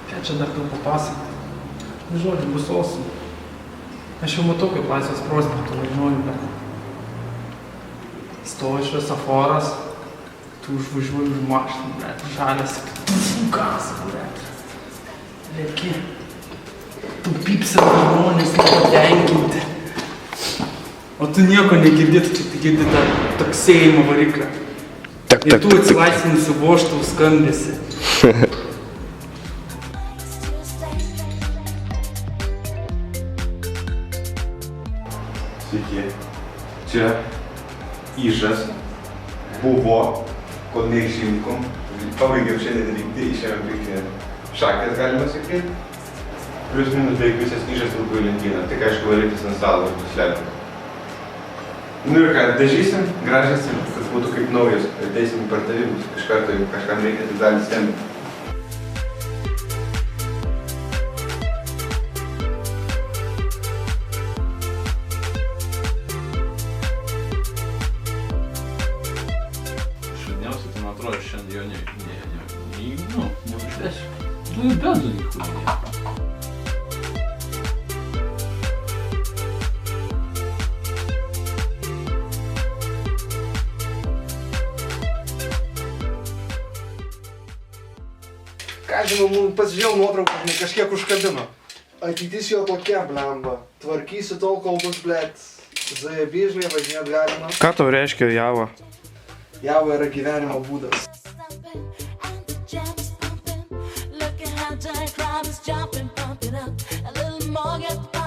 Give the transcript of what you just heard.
Ką čia dar tau papasakoti? Nu, žodžiu, bus osų. Aš jau matau, kaip Laisvės prospektu važiuoju, bet stovi šviesoforas, tu užvažiuoji už mašiną, bet žalias, gas, bet lėki. Tu pypsi žmonės nepatenkinti. O tu nieko negirdėt, tu tik girdi tą taksėjimo variklę. Ir tu atsilaisvinusi vožtau skambėsi. Sveiki. Čia Ižas buvo, kol neišrinkom. Pabaigėm šiandien rinkti, išėjom rinkti šakės, galima sakyti. Plius minus beveik visas Ižas vilkų į lentyną. Tik aišku, valytis ant stalo ir pusletų. Nu ir ką, dažysim, gražysim, kad būtų kaip naujas. Ir dėsim į pardavimus. Iš karto, jeigu kažkam reikia, tai gali skambinti. Šadniausiai, tai man atrodo, šiandien jo neužvesiu. Nu, ir benzų nikur nėra. Ką žinau, pasižiūrėjau nuotrauką, kažkiek užkabino. Ateitis jo tokia, blemba. Tvarkysi tol, kol bus, blėt, zajabėžlė važinėt galima. Ką tau reiškia java? Java yra gyvenimo būdas. Jumping, pumping, look at how Jack Roberts jumping, pumping up a little more, get the